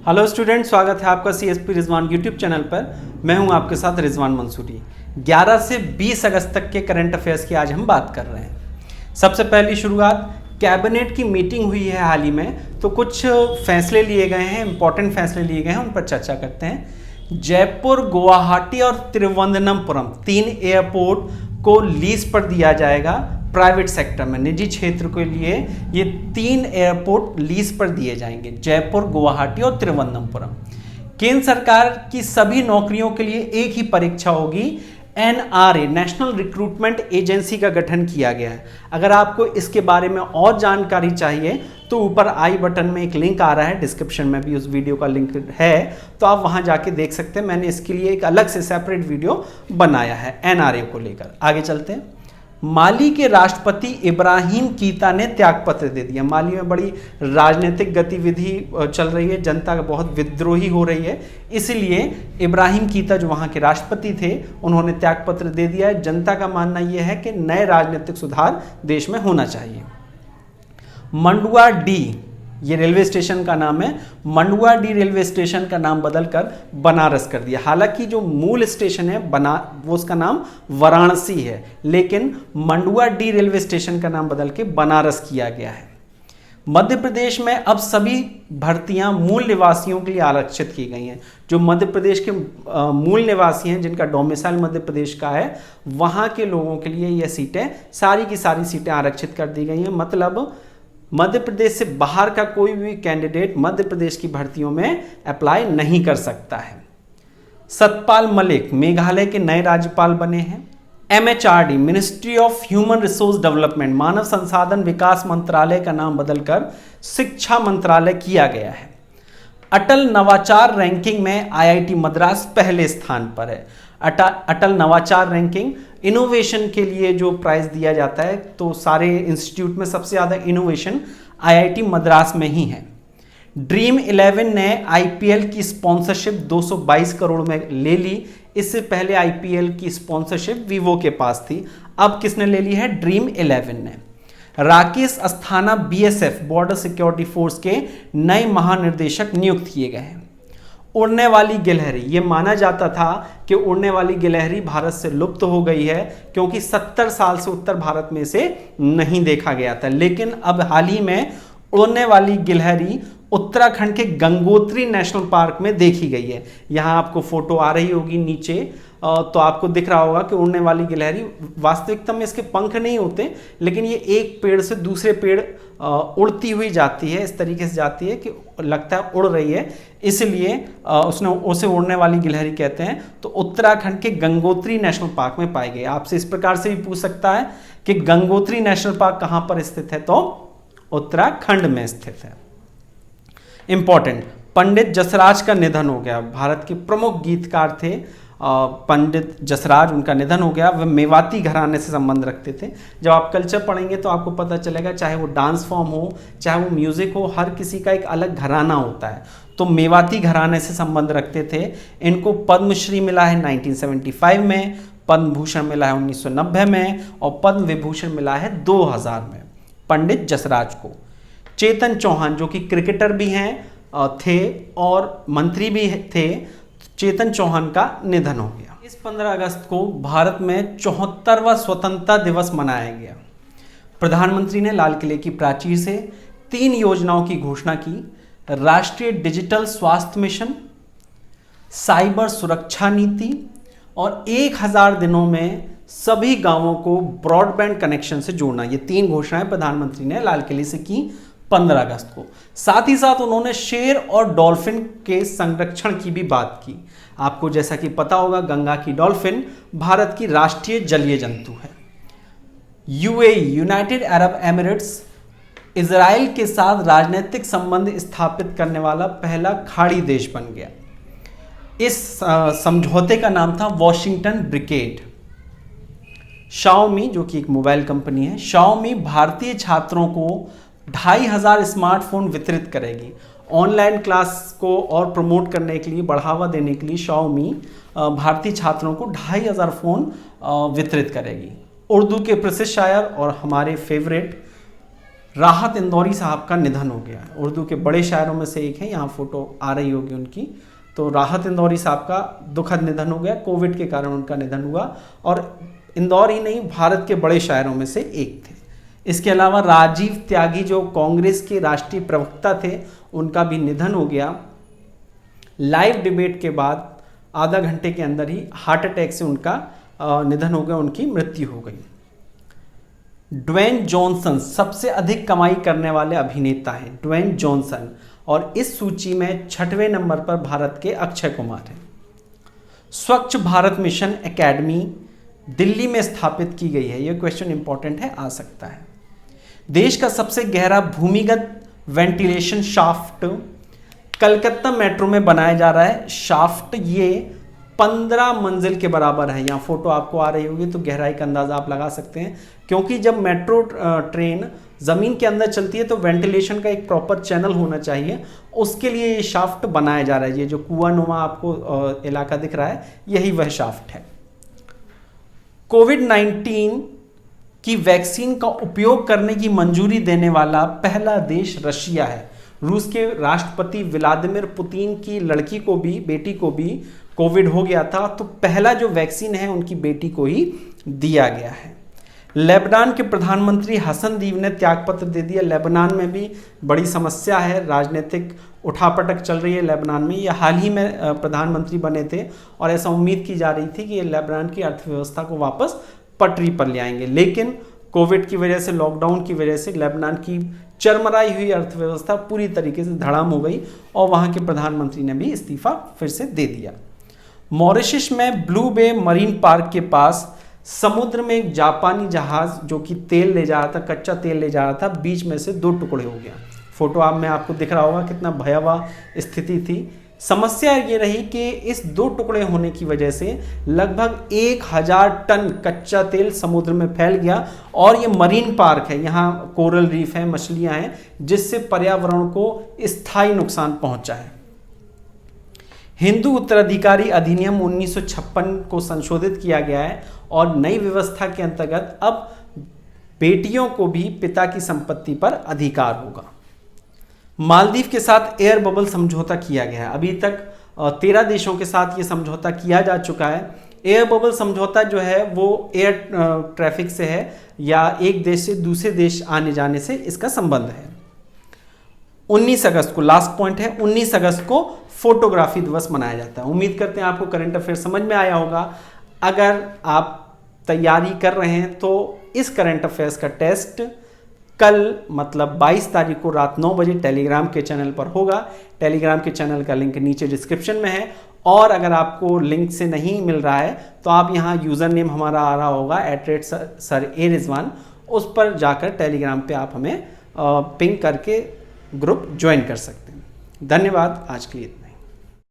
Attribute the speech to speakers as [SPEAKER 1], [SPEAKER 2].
[SPEAKER 1] Hello student, स्वागत है आपका सीएसपी रिजवान यूट्यूब चैनल पर। मैं हूं आपके साथ रिजवान मंसूरी। 11 से 20 अगस्त तक के करंट अफेयर्स की आज हम बात कर रहे हैं। सबसे पहली शुरुआत, कैबिनेट की मीटिंग हुई है हाल ही में, तो कुछ फैसले लिए गए हैं, इंपॉर्टेंट फैसले लिए गए हैं, उन पर चर्चा करते हैं। जयपुर, गुवाहाटी और तिरुवनंतपुरम 3 एयरपोर्ट को लीज पर दिया जाएगा प्राइवेट सेक्टर में, निजी क्षेत्र के लिए ये 3 एयरपोर्ट लीज पर दिए जाएंगे, जयपुर, गुवाहाटी और तिरुवनंतपुरम। केंद्र सरकार की सभी नौकरियों के लिए एक ही परीक्षा होगी। एनआरए, नेशनल रिक्रूटमेंट एजेंसी का गठन किया गया है। अगर आपको इसके बारे में और जानकारी चाहिए तो ऊपर आई बटन में एक लिंक आ रहा है, डिस्क्रिप्शन में भी उस वीडियो का लिंक है, तो आप वहां जाके देख सकते हैं। मैंने इसके लिए एक अलग से सेपरेट वीडियो बनाया है एनआरए को लेकर। आगे चलते हैं। माली के राष्ट्रपति इब्राहिम कीता ने त्यागपत्र दे दिया। माली में बड़ी राजनीतिक गतिविधि चल रही है, जनता का बहुत विद्रोही हो रही है, इसलिए इब्राहिम कीता जो वहाँ के राष्ट्रपति थे उन्होंने त्यागपत्र दे दिया है। जनता का मानना यह है कि नए राजनीतिक सुधार देश में होना चाहिए। मंडुआ डी, ये रेलवे स्टेशन का नाम है, मंडुआ डी रेलवे स्टेशन का नाम बदलकर बनारस कर दिया। हालांकि जो मूल स्टेशन है वो उसका नाम वाराणसी है, लेकिन मंडुआ डी रेलवे स्टेशन का नाम बदल के बनारस किया गया है। मध्य प्रदेश में अब सभी भर्तियां मूल निवासियों के लिए आरक्षित की गई हैं। जो मध्य प्रदेश के मूल निवासी हैं, जिनका डोमिसाइल मध्य प्रदेश का है, वहां के लोगों के लिए यह सीटें, सारी की सारी सीटें आरक्षित कर दी गई हैं। मतलब मध्य प्रदेश से बाहर का कोई भी कैंडिडेट मध्य प्रदेश की भर्तियों में अप्लाई नहीं कर सकता है। सतपाल मलिक मेघालय के नए राज्यपाल बने हैं। MHRD, ministry of human resource development, मानव संसाधन विकास मंत्रालय का नाम बदलकर शिक्षा मंत्रालय किया गया है। अटल नवाचार रैंकिंग में आईआईटी मद्रास पहले स्थान पर है। अटल नवाचार रैंकिंग इनोवेशन के लिए जो प्राइज दिया जाता है, तो सारे इंस्टीट्यूट में सबसे ज़्यादा इनोवेशन आईआईटी मद्रास में ही है। ड्रीम 11 ने आईपीएल की स्पॉन्सरशिप 222 करोड़ में ले ली। इससे पहले आईपीएल की स्पॉन्सरशिप वीवो के पास थी, अब किसने ले ली है? ड्रीम 11 ने। Rakesh Asthana BSF, border security force के नए महानिर्देशक नियुक्त किए गए हैं। उड़ने वाली गिलहरी, ये माना जाता था कि उड़ने वाली गिलहरी भारत से लुप्त हो गई है, क्योंकि 70 साल से उत्तर भारत में से नहीं देखा गया था, लेकिन अब हाल ही में उड़ने वाली गिलहरी उत्तराखंड के गंगोत्री नेशनल पार्क में देखी गई है। यहाँ आपको फोटो आ रही होगी नीचे, तो आपको दिख रहा होगा कि उड़ने वाली गिलहरी, वास्तविकता में इसके पंख नहीं होते, लेकिन ये एक पेड़ से दूसरे पेड़ उड़ती हुई जाती है, इस तरीके से जाती है कि लगता है उड़ रही है, इसलिए उसे उड़ने वाली गिलहरी कहते हैं। तो उत्तराखंड के गंगोत्री नेशनल पार्क में पाई गई। आपसे इस प्रकार से भी पूछ सकता है कि गंगोत्री नेशनल पार्क कहाँ पर स्थित है, तो उत्तराखंड में स्थित है। इंपॉर्टेंट, पंडित जसराज का निधन हो गया। भारत के प्रमुख गीतकार थे पंडित जसराज, उनका निधन हो गया। वह मेवाती घराने से संबंध रखते थे। जब आप कल्चर पढ़ेंगे तो आपको पता चलेगा, चाहे वो डांस फॉर्म हो, चाहे वो म्यूजिक हो, हर किसी का एक अलग घराना होता है। तो मेवाती घराने से संबंध रखते थे। इनको पद्मश्री मिला है 1975 में, पद्म भूषण मिला है 1990 में और पद्म विभूषण मिला है 2000 में पंडित जसराज को। चेतन चौहान, जो कि क्रिकेटर भी हैं थे और मंत्री भी थे, चेतन चौहान का निधन हो गया। इस 15 अगस्त को भारत में 74वां स्वतंत्रता दिवस मनाया गया। प्रधानमंत्री ने लाल किले की प्राचीर से 3 योजनाओं की घोषणा की: राष्ट्रीय डिजिटल स्वास्थ्य मिशन, साइबर सुरक्षा नीति और 1000 दिनों में सभी गांवों को ब्रॉडबैंड कनेक्शन से जोड़ना। ये 3 घोषणाएं प्रधानमंत्री ने लाल किले से की 15 अगस्त को। साथ ही साथ उन्होंने शेर और डॉल्फिन के संरक्षण की भी बात की। आपको जैसा कि पता होगा, गंगा की डॉल्फिन भारत की राष्ट्रीय जलीय जंतु है। UAE, United Arab Emirates, Israel के साथ राजनीतिक संबंध स्थापित करने वाला पहला खाड़ी देश बन गया। इस समझौते का नाम था वॉशिंगटन ब्रिकेड। शाओमी, जो कि एक मोबाइल कंपनी है, शाओमी भारतीय छात्रों को 2500 स्मार्टफोन वितरित करेगी। ऑनलाइन क्लास को और प्रमोट करने के लिए, बढ़ावा देने के लिए शाओमी भारतीय छात्रों को 2500 फोन वितरित करेगी। उर्दू के प्रसिद्ध शायर और हमारे फेवरेट राहत इंदौरी साहब का निधन हो गया। उर्दू के बड़े शायरों में से एक है, यहाँ फोटो आ रही होगी उनकी। तो राहत इंदौरी साहब का दुखद निधन हो गया, कोविड के कारण उनका निधन हुआ, और इंदौर ही नहीं भारत के बड़े शायरों में से एक थे। इसके अलावा राजीव त्यागी जो कांग्रेस के राष्ट्रीय प्रवक्ता थे, उनका भी निधन हो गया। लाइव डिबेट के बाद आधा घंटे के अंदर ही हार्ट अटैक से उनका निधन हो गया, उनकी मृत्यु हो गई। ड्वेन जॉनसन सबसे अधिक कमाई करने वाले अभिनेता हैं, ड्वेन जॉनसन, और इस सूची में 6वें नंबर पर भारत के अक्षय कुमार हैं। स्वच्छ भारत मिशन एकेडमी दिल्ली में स्थापित की गई है, यह क्वेश्चन इंपॉर्टेंट है, आ सकता है। देश का सबसे गहरा भूमिगत वेंटिलेशन शाफ्ट कलकत्ता मेट्रो में बनाया जा रहा है। शाफ्ट ये 15 मंजिल के बराबर है, यहाँ फोटो आपको आ रही होगी तो गहराई का अंदाजा आप लगा सकते हैं, क्योंकि जब मेट्रो ट्रेन ज़मीन के अंदर चलती है तो वेंटिलेशन का एक प्रॉपर चैनल होना चाहिए, उसके लिए ये शाफ्ट बनाया जा रहा है। ये जो कुआनुमा आपको इलाका दिख रहा है, यही वह शाफ्ट है। कोविड-19 की वैक्सीन का उपयोग करने की मंजूरी देने वाला पहला देश रशिया है। रूस के राष्ट्रपति व्लादिमीर पुतिन की लड़की को भी, बेटी को भी कोविड हो गया था, तो पहला जो वैक्सीन है उनकी बेटी को ही दिया गया है। लेबनान के प्रधानमंत्री हसन दीव ने त्यागपत्र दे दिया। लेबनान में भी बड़ी समस्या है, राजनीतिक उठापटक चल रही है लेबनान में। ये हाल ही में प्रधानमंत्री बने थे और ऐसा उम्मीद की जा रही थी कि ये लेबनान की अर्थव्यवस्था को वापस पटरी पर ले आएंगे, लेकिन कोविड की वजह से, लॉकडाउन की वजह से लेबनान की चरमराई हुई अर्थव्यवस्था पूरी तरीके से धड़ाम हो गई और वहां के प्रधानमंत्री ने भी इस्तीफा फिर से दे दिया। मॉरिशस में ब्लू बे मरीन पार्क के पास समुद्र में एक जापानी जहाज जो कि तेल ले जा रहा था, कच्चा तेल ले जा रहा था, बीच में से 2 टुकड़े हो गया। फोटो आप में आपको दिख रहा होगा कितना भयावह स्थिति थी। समस्या ये रही कि इस 2 टुकड़े होने की वजह से लगभग 1000 टन कच्चा तेल समुद्र में फैल गया, और ये मरीन पार्क है, यहाँ कोरल रीफ है, मछलियां हैं, जिससे पर्यावरण को स्थायी नुकसान पहुंचा है। हिंदू उत्तराधिकारी अधिनियम 1956 को संशोधित किया गया है और नई व्यवस्था के अंतर्गत अब बेटियों को भी पिता की संपत्ति पर अधिकार होगा। मालदीव के साथ एयर बबल समझौता किया गया है। अभी तक 13 देशों के साथ ये समझौता किया जा चुका है। एयर बबल समझौता जो है वो एयर ट्रैफिक से है या एक देश से दूसरे देश आने जाने से इसका संबंध है। 19 अगस्त को लास्ट पॉइंट है, 19 अगस्त को फोटोग्राफी दिवस मनाया जाता है। उम्मीद करते हैं आपको करंट अफेयर समझ में आया होगा। अगर आप तैयारी कर रहे हैं तो इस करंट अफेयर्स का टेस्ट कल मतलब 22 तारीख को रात 9 बजे टेलीग्राम के चैनल पर होगा। टेलीग्राम के चैनल का लिंक नीचे डिस्क्रिप्शन में है, और अगर आपको लिंक से नहीं मिल रहा है तो आप यहाँ यूज़र नेम हमारा आ रहा होगा @SirARizwan, उस पर जाकर टेलीग्राम पे आप हमें पिंग करके ग्रुप ज्वाइन कर सकते हैं। धन्यवाद, आज के लिए।